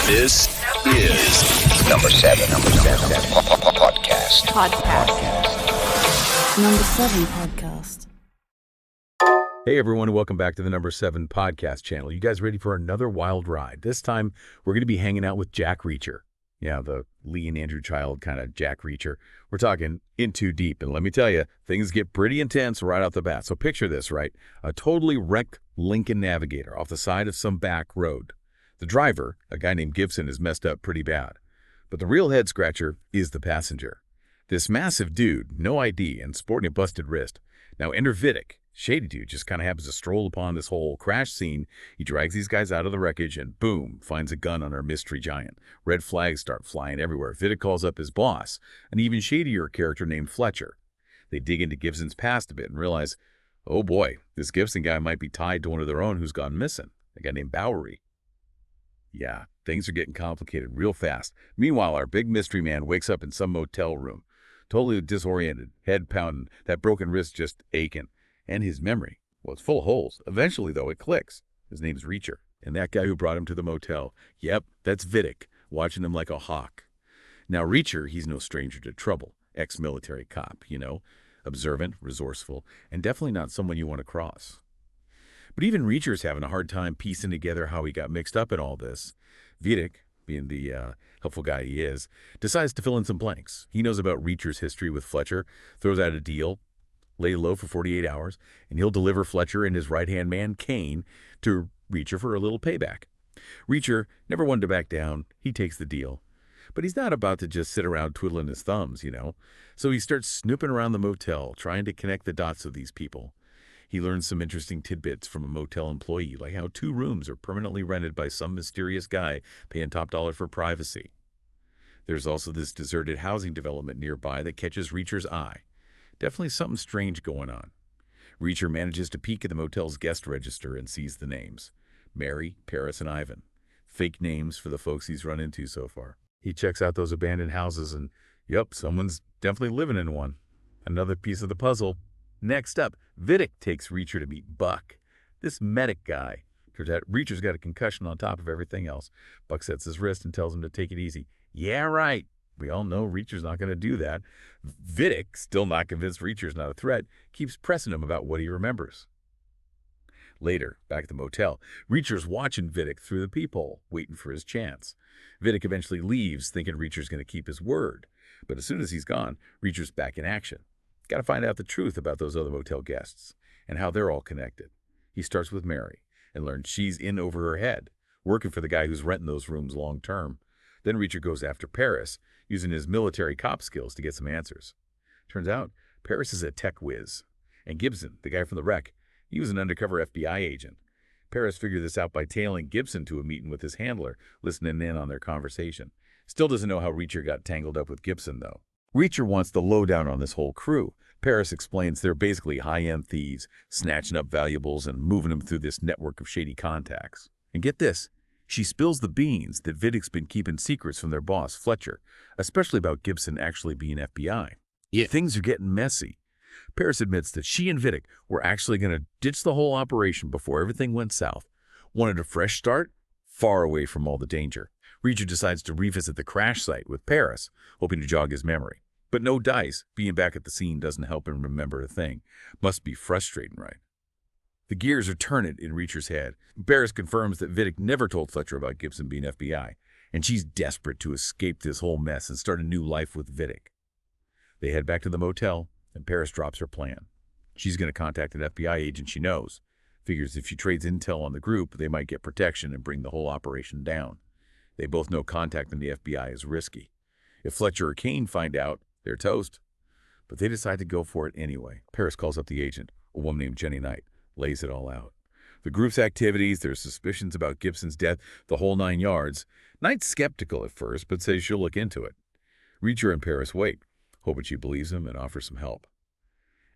This is number seven podcast. Number 7 podcast. Hey everyone, welcome back to the number 7 podcast channel. You guys ready for another wild ride? This time we're going to be hanging out with Jack Reacher. Yeah, the Lee and Andrew Child kind of Jack Reacher. We're talking in too deep, and let me tell you, things get pretty intense right off the bat. So picture this, right? A totally wrecked Lincoln Navigator off the side of some back road. The driver, a guy named Gibson, is messed up pretty bad. But the real head scratcher is the passenger. This massive dude, no ID, and sporting a busted wrist. Now enter Vidic. Shady dude just kind of happens to stroll upon this whole crash scene. He drags these guys out of the wreckage and boom, finds a gun on our mystery giant. Red flags start flying everywhere. Vidic calls up his boss, an even shadier character named Fletcher. They dig into Gibson's past a bit and realize, oh boy, this Gibson guy might be tied to one of their own who's gone missing, a guy named Bowery. Yeah, things are getting complicated real fast. Meanwhile, our big mystery man wakes up in some motel room, totally disoriented, head pounding, that broken wrist just aching. And his memory, well, it's full of holes. Eventually, though, it clicks. His name's Reacher. And that guy who brought him to the motel, yep, that's Vidic, watching him like a hawk. Now, Reacher, he's no stranger to trouble. Ex-military cop, observant, resourceful, and definitely not someone you want to cross. But even Reacher's having a hard time piecing together how he got mixed up in all this. Vidic, being the helpful guy he is, decides to fill in some blanks. He knows about Reacher's history with Fletcher, throws out a deal, lay low for 48 hours, and he'll deliver Fletcher and his right-hand man, Kane, to Reacher for a little payback. Reacher, never one to back down, he takes the deal. But he's not about to just sit around twiddling his thumbs, So he starts snooping around the motel, trying to connect the dots of these people. He learns some interesting tidbits from a motel employee, like how 2 rooms are permanently rented by some mysterious guy paying top dollar for privacy. There's also this deserted housing development nearby that catches Reacher's eye. Definitely something strange going on. Reacher manages to peek at the motel's guest register and sees the names. Mary, Paris, and Ivan. Fake names for the folks he's run into so far. He checks out those abandoned houses and, yep, someone's definitely living in one. Another piece of the puzzle. Next up, Vidic takes Reacher to meet Buck. This medic guy. Turns out Reacher's got a concussion on top of everything else. Buck sets his wrist and tells him to take it easy. Yeah, right. We all know Reacher's not going to do that. Vidic, still not convinced Reacher's not a threat, keeps pressing him about what he remembers. Later, back at the motel, Reacher's watching Vidic through the peephole, waiting for his chance. Vidic eventually leaves, thinking Reacher's going to keep his word. But as soon as he's gone, Reacher's back in action. Got to find out the truth about those other motel guests and how they're all connected. He starts with Mary and learns she's in over her head, working for the guy who's renting those rooms long term. Then Reacher goes after Paris, using his military cop skills to get some answers. Turns out, Paris is a tech whiz. And Gibson, the guy from the wreck, he was an undercover FBI agent. Paris figured this out by tailing Gibson to a meeting with his handler, listening in on their conversation. Still doesn't know how Reacher got tangled up with Gibson, though. Reacher wants the lowdown on this whole crew. Paris explains they're basically high-end thieves, snatching up valuables and moving them through this network of shady contacts. And get this. She spills the beans that Vidic's been keeping secrets from their boss, Fletcher, especially about Gibson actually being FBI. Yeah. Things are getting messy. Paris admits that she and Vidic were actually going to ditch the whole operation before everything went south. Wanted a fresh start, far away from all the danger. Reacher decides to revisit the crash site with Paris, hoping to jog his memory. But no dice. Being back at the scene doesn't help him remember a thing. Must be frustrating, right? The gears are turning in Reacher's head. Paris confirms that Vidic never told Fletcher about Gibson being FBI, and she's desperate to escape this whole mess and start a new life with Vidic. They head back to the motel, and Paris drops her plan. She's going to contact an FBI agent she knows. Figures if she trades intel on the group, they might get protection and bring the whole operation down. They both know contacting the FBI is risky. If Fletcher or Kane find out, they're toast. But they decide to go for it anyway. Paris calls up the agent, a woman named Jenny Knight, lays it all out. The group's activities, their suspicions about Gibson's death, the whole 9 yards. Knight's skeptical at first, but says she'll look into it. Reacher and Paris wait, hoping she believes him and offers some help.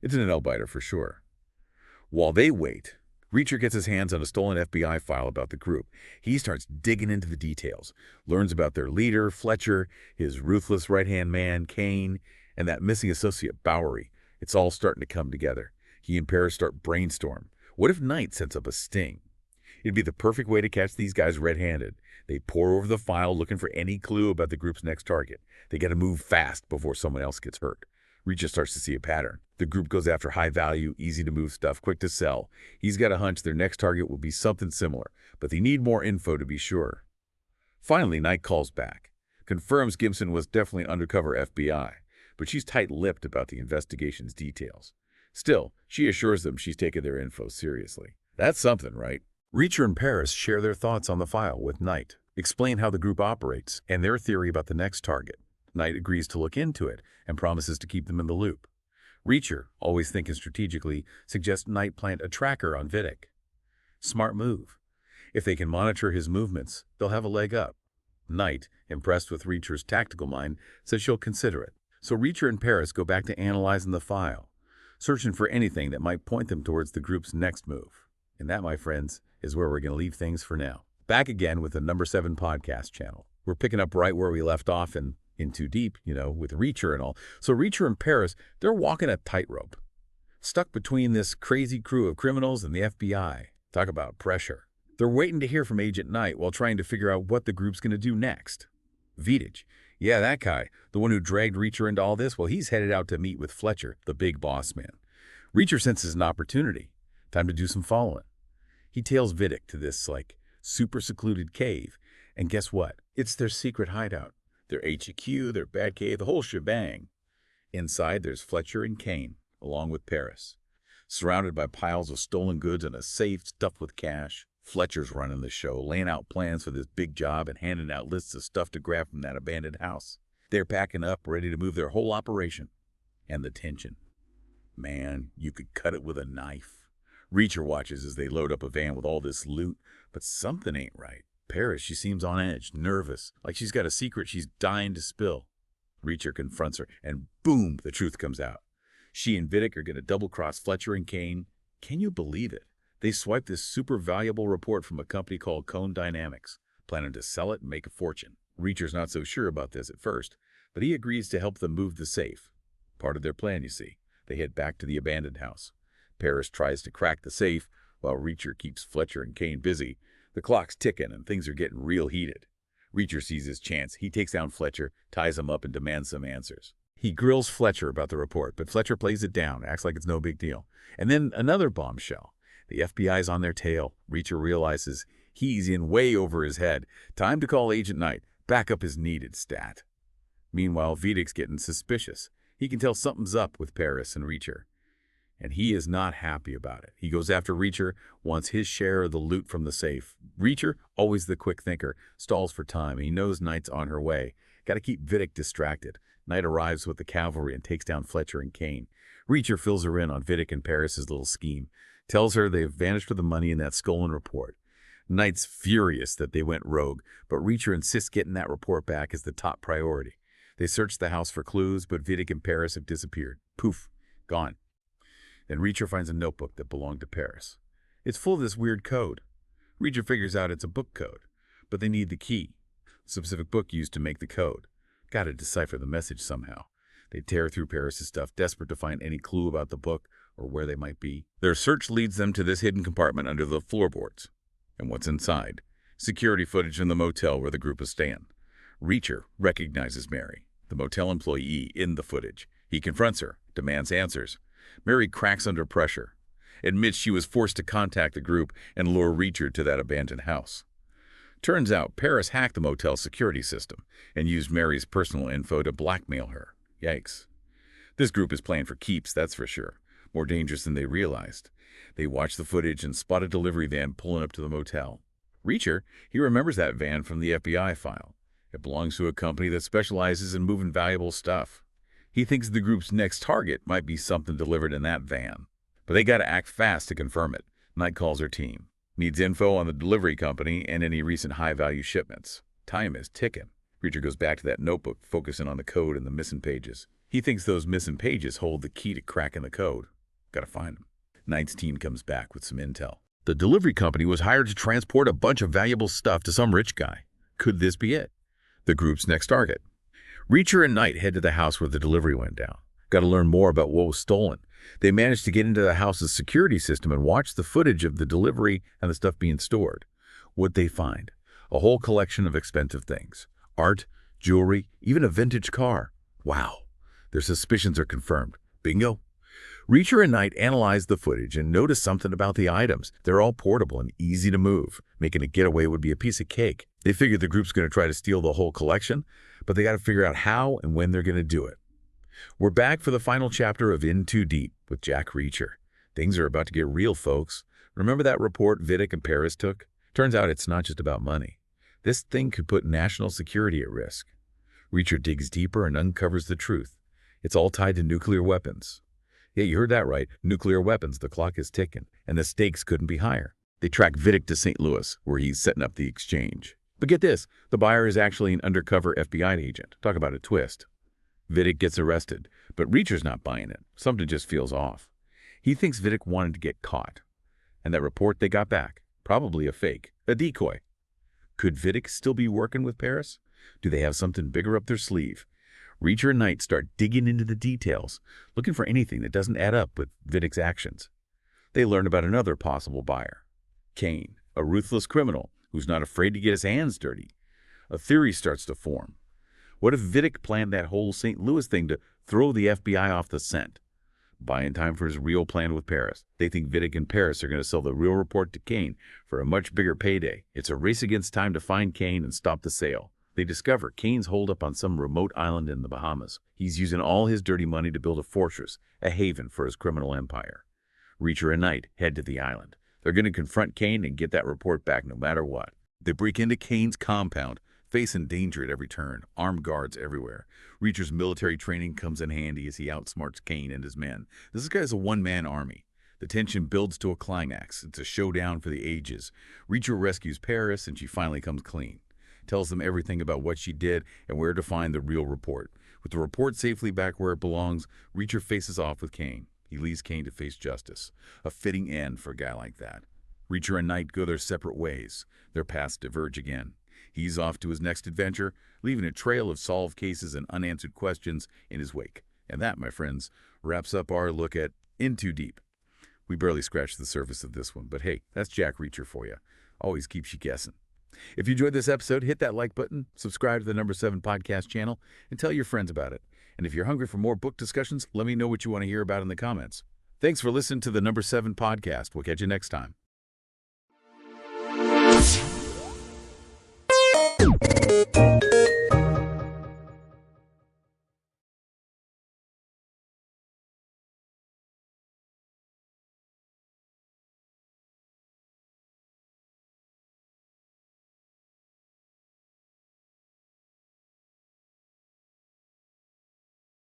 It's an nail-biter for sure. While they wait, Reacher gets his hands on a stolen FBI file about the group. He starts digging into the details, learns about their leader, Fletcher, his ruthless right-hand man, Kane, and that missing associate, Bowery. It's all starting to come together. He and Paris start brainstorm. What if Knight sets up a sting? It'd be the perfect way to catch these guys red-handed. They pore over the file looking for any clue about the group's next target. They got to move fast before someone else gets hurt. Reacher starts to see a pattern. The group goes after high-value, easy-to-move stuff, quick to sell. He's got a hunch their next target will be something similar, but they need more info to be sure. Finally, Knight calls back. Confirms Gibson was definitely undercover FBI, but she's tight-lipped about the investigation's details. Still, she assures them she's taken their info seriously. That's something, right? Reacher and Paris share their thoughts on the file with Knight, explain how the group operates, and their theory about the next target. Knight agrees to look into it and promises to keep them in the loop. Reacher, always thinking strategically, suggests Knight plant a tracker on Vidic. Smart move. If they can monitor his movements, they'll have a leg up. Knight, impressed with Reacher's tactical mind, says she'll consider it. So Reacher and Paris go back to analyzing the file, searching for anything that might point them towards the group's next move. And that, my friends, is where we're going to leave things for now. Back again with the number 7 podcast channel. We're picking up right where we left off in Too Deep, with Reacher and all. So Reacher and Paris, they're walking a tightrope, stuck between this crazy crew of criminals and the FBI. Talk about pressure. They're waiting to hear from Agent Knight while trying to figure out what the group's going to do next. Vidic, yeah, that guy, the one who dragged Reacher into all this, well, he's headed out to meet with Fletcher, the big boss man. Reacher senses an opportunity. Time to do some following. He tails Vidic to this, super secluded cave. And guess what? It's their secret hideout. Their HQ, their Batcave, the whole shebang. Inside, there's Fletcher and Kane, along with Paris. Surrounded by piles of stolen goods and a safe stuffed with cash, Fletcher's running the show, laying out plans for this big job and handing out lists of stuff to grab from that abandoned house. They're packing up, ready to move their whole operation. And the tension. Man, you could cut it with a knife. Reacher watches as they load up a van with all this loot, but something ain't right. Paris, she seems on edge, nervous, like she's got a secret she's dying to spill. Reacher confronts her, and boom, the truth comes out. She and Vidic are going to double-cross Fletcher and Kane. Can you believe it? They swiped this super valuable report from a company called Cone Dynamics, planning to sell it and make a fortune. Reacher's not so sure about this at first, but he agrees to help them move the safe. Part of their plan, you see. They head back to the abandoned house. Paris tries to crack the safe, while Reacher keeps Fletcher and Kane busy. The clock's ticking, and things are getting real heated. Reacher sees his chance. He takes down Fletcher, ties him up, and demands some answers. He grills Fletcher about the report, but Fletcher plays it down, acts like it's no big deal. And then another bombshell. The FBI's on their tail. Reacher realizes he's in way over his head. Time to call Agent Knight, back up his needed stat. Meanwhile, Vidic's getting suspicious. He can tell something's up with Paris and Reacher. And he is not happy about it. He goes after Reacher, wants his share of the loot from the safe. Reacher, always the quick thinker, stalls for time. He knows Knight's on her way. Got to keep Vidic distracted. Knight arrives with the cavalry and takes down Fletcher and Kane. Reacher fills her in on Vidic and Paris's little scheme. Tells her they've vanished with the money in that stolen report. Knight's furious that they went rogue, but Reacher insists getting that report back is the top priority. They search the house for clues, but Vidic and Paris have disappeared. Poof, gone. Then Reacher finds a notebook that belonged to Paris. It's full of this weird code. Reacher figures out it's a book code, but they need the key, the specific book used to make the code. Got to decipher the message somehow. They tear through Paris's stuff, desperate to find any clue about the book or where they might be. Their search leads them to this hidden compartment under the floorboards. And what's inside? Security footage in the motel where the group is staying. Reacher recognizes Mary, the motel employee, in the footage. He confronts her, demands answers. Mary cracks under pressure, admits she was forced to contact the group and lure Reacher to that abandoned house. Turns out Paris hacked the motel's security system and used Mary's personal info to blackmail her. Yikes. This group is playing for keeps, that's for sure. More dangerous than they realized. They watch the footage and spot a delivery van pulling up to the motel. Reacher, he remembers that van from the FBI file. It belongs to a company that specializes in moving valuable stuff. He thinks the group's next target might be something delivered in that van. But they gotta act fast to confirm it. Knight calls her team. Needs info on the delivery company and any recent high-value shipments. Time is ticking. Reacher goes back to that notebook, focusing on the code and the missing pages. He thinks those missing pages hold the key to cracking the code. Gotta find them. Knight's team comes back with some intel. The delivery company was hired to transport a bunch of valuable stuff to some rich guy. Could this be it? The group's next target. Reacher and Knight head to the house where the delivery went down. Got to learn more about what was stolen. They managed to get into the house's security system and watch the footage of the delivery and the stuff being stored. What'd they find? A whole collection of expensive things. Art, jewelry, even a vintage car. Wow. Their suspicions are confirmed. Bingo. Reacher and Knight analyzed the footage and noticed something about the items. They're all portable and easy to move. Making a getaway would be a piece of cake. They figured the group's going to try to steal the whole collection, but they got to figure out how and when they're going to do it. We're back for the final chapter of In Too Deep with Jack Reacher. Things are about to get real, folks. Remember that report Vidic and Paris took? Turns out it's not just about money. This thing could put national security at risk. Reacher digs deeper and uncovers the truth. It's all tied to nuclear weapons. Yeah, you heard that right. Nuclear weapons. The clock is ticking, and the stakes couldn't be higher. They track Vidic to St. Louis, where he's setting up the exchange. But get this, the buyer is actually an undercover FBI agent. Talk about a twist. Vidic gets arrested, but Reacher's not buying it. Something just feels off. He thinks Vidic wanted to get caught. And that report they got back, probably a fake, a decoy. Could Vidic still be working with Paris? Do they have something bigger up their sleeve? Reacher and Knight start digging into the details, looking for anything that doesn't add up with Vidic's actions. They learn about another possible buyer, Kane, a ruthless criminal who's not afraid to get his hands dirty. A theory starts to form. What if Vidic planned that whole St. Louis thing to throw the FBI off the scent? Buying time for his real plan with Paris. They think Vidic and Paris are going to sell the real report to Kane for a much bigger payday. It's a race against time to find Kane and stop the sale. They discover Kane's holed up on some remote island in the Bahamas. He's using all his dirty money to build a fortress, a haven for his criminal empire. Reacher and Knight head to the island. They're going to confront Kane and get that report back no matter what. They break into Kane's compound, facing danger at every turn, armed guards everywhere. Reacher's military training comes in handy as he outsmarts Kane and his men. This guy's a one-man army. The tension builds to a climax. It's a showdown for the ages. Reacher rescues Paris, and she finally comes clean. Tells them everything about what she did and where to find the real report. With the report safely back where it belongs, Reacher faces off with Kane. He leaves Kane to face justice. A fitting end for a guy like that. Reacher and Knight go their separate ways. Their paths diverge again. He's off to his next adventure, leaving a trail of solved cases and unanswered questions in his wake. And that, my friends, wraps up our look at In Too Deep. We barely scratched the surface of this one, but hey, that's Jack Reacher for you. Always keeps you guessing. If you enjoyed this episode, hit that like button, subscribe to the Number 7 podcast channel, and tell your friends about it. And if you're hungry for more book discussions, let me know what you want to hear about in the comments. Thanks for listening to the Number 7 podcast. We'll catch you next time.